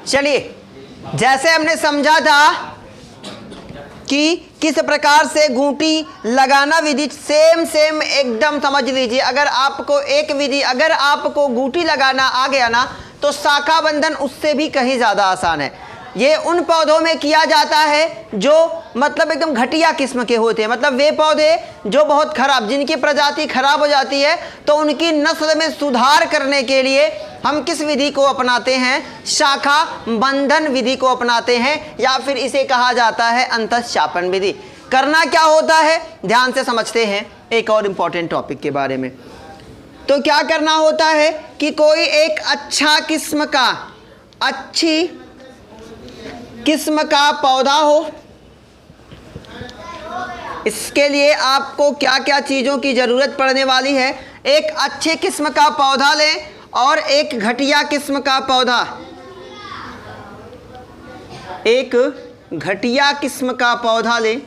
चलिए, जैसे हमने समझा था कि किस प्रकार से घूंटी लगाना विधि, सेम एकदम समझ लीजिए। अगर आपको एक विधि, अगर आपको घूंटी लगाना आ गया ना, तो शाखा बंधन उससे भी कहीं ज़्यादा आसान है। ये उन पौधों में किया जाता है जो मतलब एकदम घटिया किस्म के होते हैं, मतलब वे पौधे जो बहुत खराब, जिनकी प्रजाति खराब हो जाती है, तो उनकी नस्ल में सुधार करने के लिए हम किस विधि को अपनाते हैं? शाखा बंधन विधि को अपनाते हैं, या फिर इसे कहा जाता है अंतःशापन विधि। करना क्या होता है, ध्यान से समझते हैं एक और इम्पॉर्टेंट टॉपिक के बारे में। तो क्या करना होता है कि कोई एक अच्छा किस्म का, अच्छी किस्म का पौधा हो, इसके लिए आपको क्या क्या चीज़ों की ज़रूरत पड़ने वाली है? एक अच्छे किस्म का पौधा लें और एक घटिया किस्म का पौधा, एक घटिया किस्म का पौधा लें।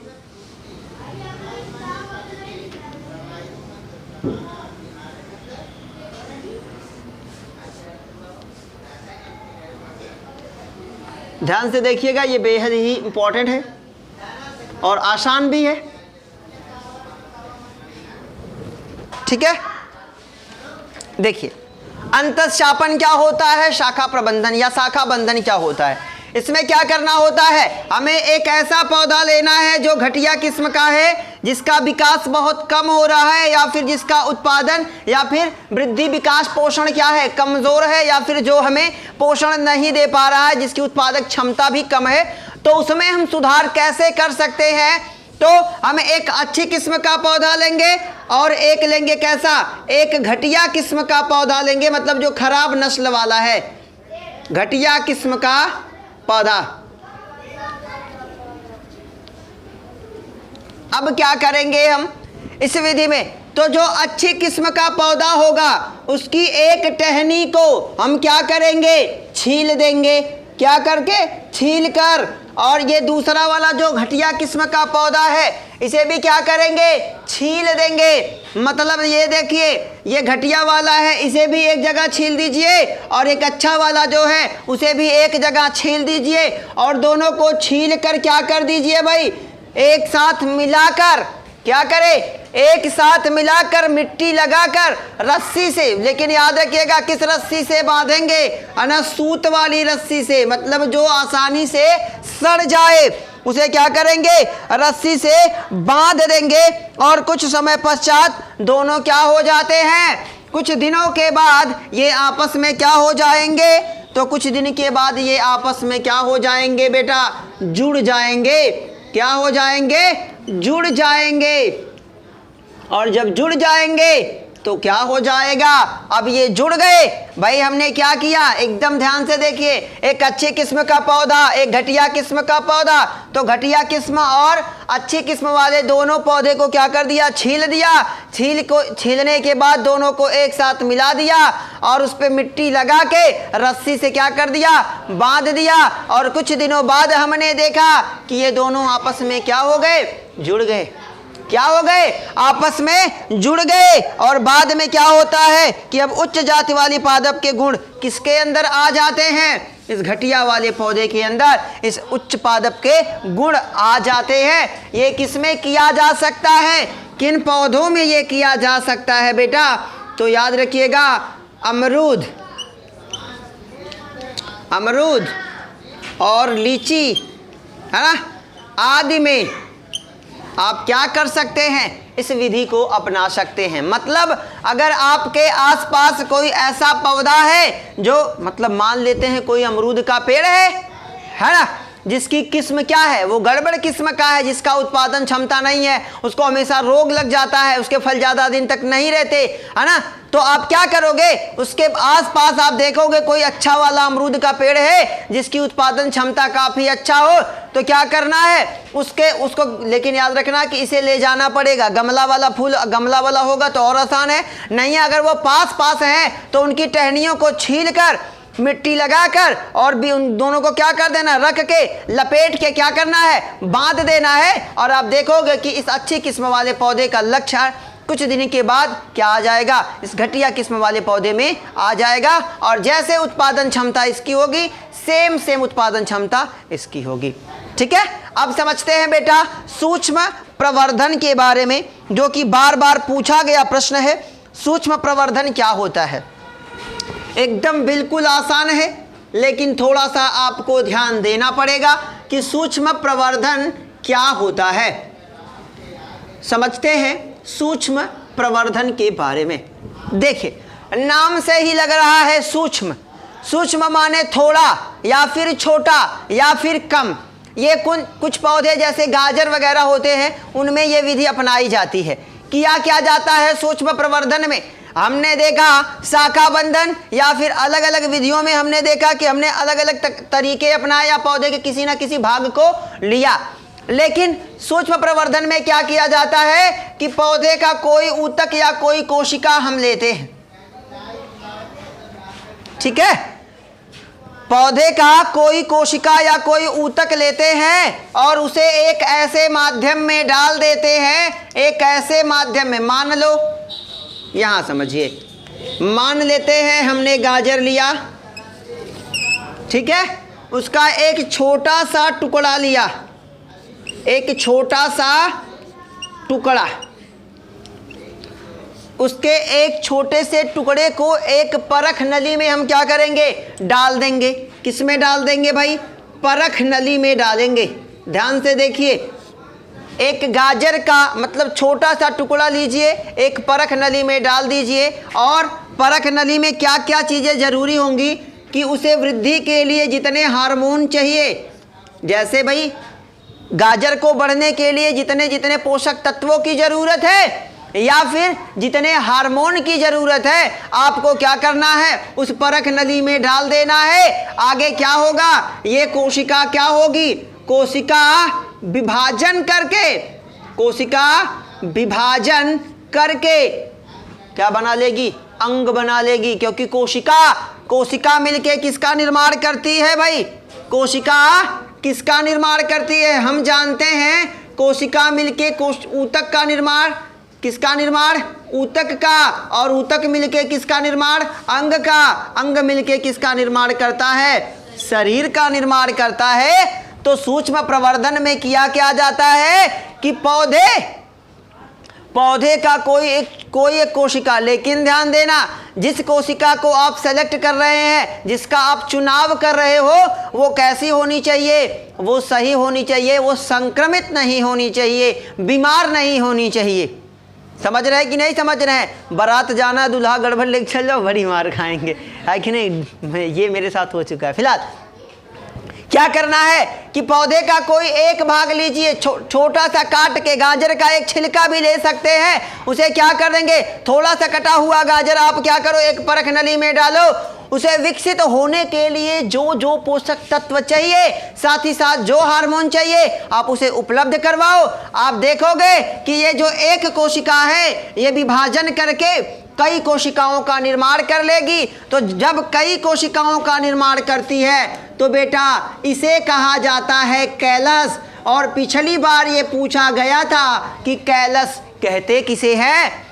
ध्यान से देखिएगा, ये बेहद ही इंपॉर्टेंट है और आसान भी है, ठीक है। देखिए, अंतःशापन क्या होता है, शाखा प्रबंधन या शाखा बंधन क्या होता है। इसमें क्या करना होता है, हमें एक ऐसा पौधा लेना है जो घटिया किस्म का है, जिसका विकास बहुत कम हो रहा है, या फिर जिसका उत्पादन या फिर वृद्धि विकास पोषण क्या है, कमज़ोर है, या फिर जो हमें पोषण नहीं दे पा रहा है, जिसकी उत्पादक क्षमता भी कम है। तो उसमें हम सुधार कैसे कर सकते हैं? तो हम एक अच्छी किस्म का पौधा लेंगे और एक लेंगे कैसा, एक घटिया किस्म का पौधा लेंगे, मतलब जो खराब नस्ल वाला है, घटिया किस्म का पौधा। अब क्या करेंगे हम इस विधि में? तो जो अच्छी किस्म का पौधा होगा उसकी एक टहनी को हम क्या करेंगे, छील देंगे। क्या करके? छील कर। और ये दूसरा वाला जो घटिया किस्म का पौधा है, इसे भी क्या करेंगे, छील देंगे। मतलब ये देखिए, ये घटिया वाला है, इसे भी एक जगह छील दीजिए, और एक अच्छा वाला जो है उसे भी एक जगह छील दीजिए, और दोनों को छील कर क्या कर दीजिए भाई, एक साथ मिलाकर क्या करें, एक साथ मिलाकर मिट्टी लगाकर रस्सी से, लेकिन याद रखिएगा किस रस्सी से बांधेंगे, है सूत वाली रस्सी से, मतलब जो आसानी से सड़ जाए, उसे क्या करेंगे, रस्सी से बांध देंगे। और कुछ समय पश्चात दोनों क्या हो जाते हैं, कुछ दिनों के बाद ये आपस में क्या हो जाएंगे, तो कुछ दिन के बाद ये आपस में क्या हो जाएंगे बेटा, जुड़ जाएंगे। क्या हो जाएंगे, जुड़ जाएंगे। और जब जुड़ जाएंगे तो क्या हो जाएगा, अब ये जुड़ गए भाई, हमने क्या किया, एकदम ध्यान से देखिए, एक अच्छी किस्म का पौधा, एक घटिया किस्म का पौधा, तो घटिया किस्म और अच्छी किस्म वाले दोनों पौधे को क्या कर दिया, छील दिया। छीलने के बाद दोनों को एक साथ मिला दिया और उस पर मिट्टी लगा के रस्सी से क्या कर दिया, बांध दिया। और कुछ दिनों बाद हमने देखा कि ये दोनों आपस में क्या हो गए, जुड़ गए। क्या हो गए, आपस में जुड़ गए। और बाद में क्या होता है कि अब उच्च जाति वाली पादप के गुण किसके अंदर आ जाते हैं, इस घटिया वाले पौधे के अंदर इस उच्च पादप के गुण आ जाते हैं। ये किसमें किया जा सकता है, किन पौधों में ये किया जा सकता है बेटा, तो याद रखिएगा, अमरूद, अमरूद और लीची, है ना, आदि में आप क्या कर सकते हैं, इस विधि को अपना सकते हैं। मतलब अगर आपके आसपास कोई ऐसा पौधा है जो, मतलब मान लेते हैं कोई अमरूद का पेड़ है ना, जिसकी किस्म क्या है, वो गड़बड़ किस्म का है, जिसका उत्पादन क्षमता नहीं है, उसको हमेशा रोग लग जाता है, उसके फल ज़्यादा दिन तक नहीं रहते, है ना, तो आप क्या करोगे, उसके आसपास आप देखोगे कोई अच्छा वाला अमरूद का पेड़ है जिसकी उत्पादन क्षमता काफ़ी अच्छा हो, तो क्या करना है, उसको लेकिन याद रखना कि इसे ले जाना पड़ेगा, गमला वाला फूल, गमला वाला होगा तो और आसान है, नहीं है अगर वो पास है तो उनकी टहनियों को छील कर मिट्टी लगाकर और भी उन दोनों को क्या कर देना, रख के लपेट के क्या करना है, बांध देना है। और आप देखोगे कि इस अच्छी किस्म वाले पौधे का लक्षण कुछ दिन के बाद क्या आ जाएगा, इस घटिया किस्म वाले पौधे में आ जाएगा। और जैसे उत्पादन क्षमता इसकी होगी, सेम उत्पादन क्षमता इसकी होगी। ठीक है, अब समझते हैं बेटा सूक्ष्म प्रवर्धन के बारे में, जो कि बार बार पूछा गया प्रश्न है। सूक्ष्म प्रवर्धन क्या होता है? एकदम बिल्कुल आसान है, लेकिन थोड़ा सा आपको ध्यान देना पड़ेगा कि सूक्ष्म प्रवर्धन क्या होता है। समझते हैं सूक्ष्म प्रवर्धन के बारे में। देखिए, नाम से ही लग रहा है सूक्ष्म। सूक्ष्म माने थोड़ा या फिर छोटा या फिर कम। ये कुछ पौधे जैसे गाजर वगैरह होते हैं, उनमें ये विधि अपनाई जाती है। किया क्या जाता है सूक्ष्म प्रवर्धन में? हमने देखा शाखा बंधन या फिर अलग अलग विधियों में हमने देखा कि हमने अलग अलग तरीके अपनाए या पौधे के किसी न किसी भाग को लिया। लेकिन सूक्ष्म प्रवर्धन में क्या किया जाता है कि पौधे का कोई ऊतक या कोई कोशिका हम लेते हैं। ठीक है, पौधे का कोई कोशिका या कोई ऊतक लेते हैं और उसे एक ऐसे माध्यम में डाल देते हैं, एक ऐसे माध्यम में, मान लो यहां समझिए, मान लेते हैं हमने गाजर लिया, ठीक है, उसका एक छोटा सा टुकड़ा लिया, एक छोटा सा टुकड़ा, उसके एक छोटे से टुकड़े को एक परख नली में हम क्या करेंगे? डाल देंगे। किस में डाल देंगे भाई? परख नली में डालेंगे। ध्यान से देखिए, एक गाजर का मतलब छोटा सा टुकड़ा लीजिए, एक परख नली में डाल दीजिए, और परख नली में क्या क्या चीज़ें ज़रूरी होंगी कि उसे वृद्धि के लिए जितने हार्मोन चाहिए, जैसे भाई गाजर को बढ़ने के लिए जितने जितने पोषक तत्वों की ज़रूरत है या फिर जितने हार्मोन की ज़रूरत है, आपको क्या करना है? उस परख नली में डाल देना है। आगे क्या होगा? ये कोशिका क्या होगी? कोशिका विभाजन करके, कोशिका विभाजन करके क्या बना लेगी? अंग बना लेगी। क्योंकि कोशिका मिलके किसका निर्माण करती है भाई? कोशिका किसका निर्माण करती है? हम जानते हैं कोशिका मिलके ऊतक का निर्माण, किसका निर्माण? ऊतक का। और ऊतक मिलके किसका निर्माण? अंग का। अंग मिलके किसका निर्माण करता है? शरीर का निर्माण करता है। तो सूक्ष्म प्रवर्धन में किया क्या जाता है कि पौधे का कोई एक कोशिका, लेकिन ध्यान देना, जिस कोशिका को आप सेलेक्ट कर रहे हैं, जिसका आप चुनाव कर रहे हो, वो कैसी होनी चाहिए? वो सही होनी चाहिए, वो संक्रमित नहीं होनी चाहिए, बीमार नहीं होनी चाहिए। समझ रहे हैं कि नहीं समझ रहे हैं? बारात जाना, दूल्हा गड़बड़ लेके चल जाओ, बड़ी मार खाएंगे, है कि नहीं? ये मेरे साथ हो चुका है। फिलहाल क्या करना है कि पौधे का कोई एक भाग लीजिए, छोटा सा काट के, गाजर का एक छिलका भी ले सकते हैं, उसे क्या कर देंगे? थोड़ा सा कटा हुआ गाजर आप क्या करो? एक परख नली में डालो। उसे विकसित होने के लिए जो जो पोषक तत्व चाहिए, साथ ही साथ जो हार्मोन चाहिए, आप उसे उपलब्ध करवाओ। आप देखोगे कि ये जो एक कोशिका है, ये विभाजन करके कई कोशिकाओं का निर्माण कर लेगी। तो जब कई कोशिकाओं का निर्माण करती है तो बेटा इसे कहा जाता है कैलस। और पिछली बार ये पूछा गया था कि कैलस कहते किसे है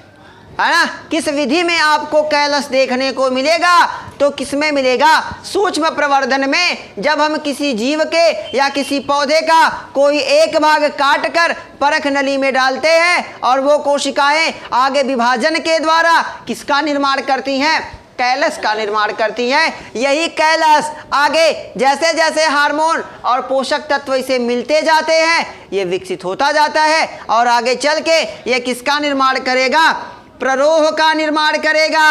ना? किस विधि में आपको कैलस देखने को मिलेगा? तो किस में मिलेगा? सूक्ष्म प्रवर्धन में। जब हम किसी जीव के या किसी पौधे का कोई एक भाग काट कर परख नली में डालते हैं और वो कोशिकाएं आगे विभाजन के द्वारा किसका निर्माण करती हैं? कैलस का निर्माण करती हैं। यही कैलस आगे जैसे जैसे हार्मोन और पोषक तत्व इसे मिलते जाते हैं, ये विकसित होता जाता है और आगे चल के ये किसका निर्माण करेगा? प्ररोह का निर्माण करेगा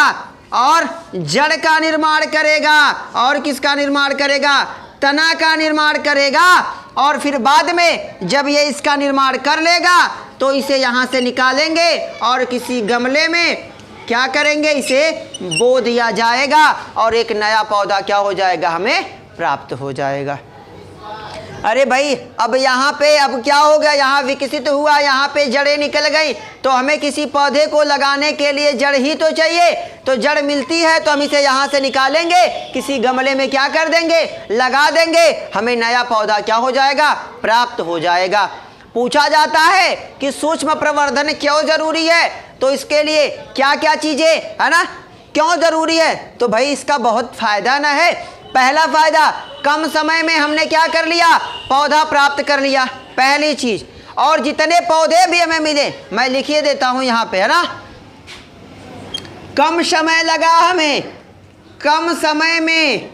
और जड़ का निर्माण करेगा और किसका निर्माण करेगा? तना का निर्माण करेगा। और फिर बाद में जब ये इसका निर्माण कर लेगा तो इसे यहाँ से निकालेंगे और किसी गमले में क्या करेंगे? इसे बो दिया जाएगा और एक नया पौधा क्या हो जाएगा? हमें प्राप्त हो जाएगा। अरे भाई अब यहाँ पे अब क्या हो गया? यहाँ विकसित हुआ, यहाँ पे जड़ें निकल गई, तो हमें किसी पौधे को लगाने के लिए जड़ ही तो चाहिए। तो जड़ मिलती है तो हम इसे यहाँ से निकालेंगे, किसी गमले में क्या कर देंगे? लगा देंगे, हमें नया पौधा क्या हो जाएगा? प्राप्त हो जाएगा। पूछा जाता है कि सूक्ष्म प्रवर्धन क्यों जरूरी है? तो इसके लिए क्या क्या चीज़ें है ना, क्यों जरूरी है? तो भाई इसका बहुत फायदा ना है। पहला फायदा कम समय में हमने क्या कर लिया, पौधा प्राप्त कर लिया, पहली चीज। और जितने पौधे भी हमें मिले, मैं लिखिए देता हूं यहां पे, है ना, कम समय लगा हमें, कम समय में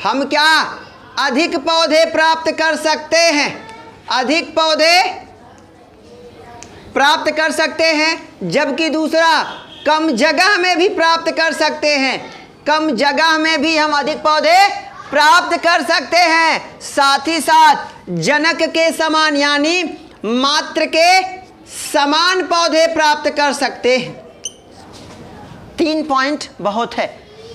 हम क्या अधिक पौधे प्राप्त कर सकते हैं, अधिक पौधे प्राप्त कर सकते हैं। जबकि दूसरा, कम जगह में भी प्राप्त कर सकते हैं, कम जगह में भी हम अधिक पौधे प्राप्त कर सकते हैं। साथ ही साथ जनक के समान यानी मात्र के समान पौधे प्राप्त कर सकते हैं। 3 पॉइंट बहुत है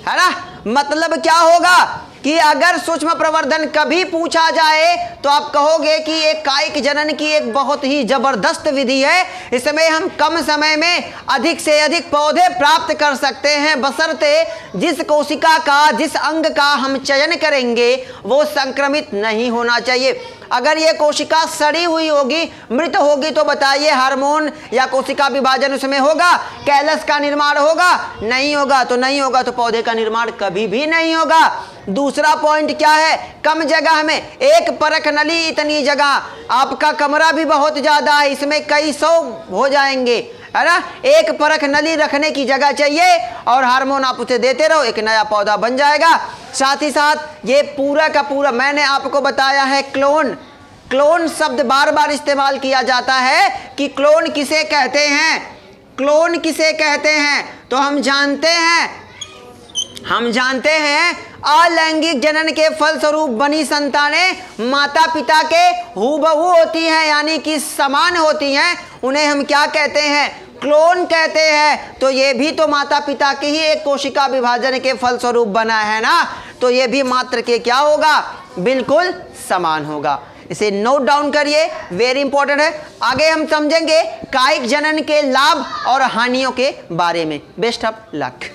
ना। मतलब क्या होगा कि अगर सूक्ष्म प्रवर्धन कभी पूछा जाए तो आप कहोगे कि एक कायिक जनन की एक बहुत ही जबरदस्त विधि है। इसमें हम कम समय में अधिक से अधिक पौधे प्राप्त कर सकते हैं, बशर्ते जिस कोशिका का, जिस अंग का हम चयन करेंगे वो संक्रमित नहीं होना चाहिए। अगर ये कोशिका सड़ी हुई होगी, मृत होगी, तो बताइए हार्मोन या कोशिका विभाजन उसमें होगा, कैलस का निर्माण होगा? नहीं होगा। तो नहीं होगा तो पौधे का निर्माण कभी भी नहीं होगा। दूसरा पॉइंट क्या है, कम जगह में, एक परख नली इतनी जगह, आपका कमरा भी बहुत ज्यादा है, इसमें कई 100 हो जाएंगे, है ना। एक परख नली रखने की जगह चाहिए और हार्मोन आप उसे देते रहो, एक नया पौधा बन जाएगा। साथ ही साथ ये पूरा का पूरा मैंने आपको बताया है, क्लोन, क्लोन शब्द बार बार इस्तेमाल किया जाता है कि क्लोन किसे कहते हैं, क्लोन किसे कहते हैं। तो हम जानते हैं अलैंगिक जनन के फलस्वरूप बनी संतानें माता पिता के हूबहू होती हैं, यानी कि समान होती हैं, उन्हें हम क्या कहते हैं, क्लोन कहते हैं। तो ये भी तो माता पिता की ही एक कोशिका विभाजन के फलस्वरूप बना है ना, तो ये भी मात्र के क्या होगा, बिल्कुल समान होगा। इसे नोट डाउन करिए, वेरी इंपॉर्टेंट है। आगे हम समझेंगे कायिक जनन के लाभ और हानियों के बारे में। Best of luck.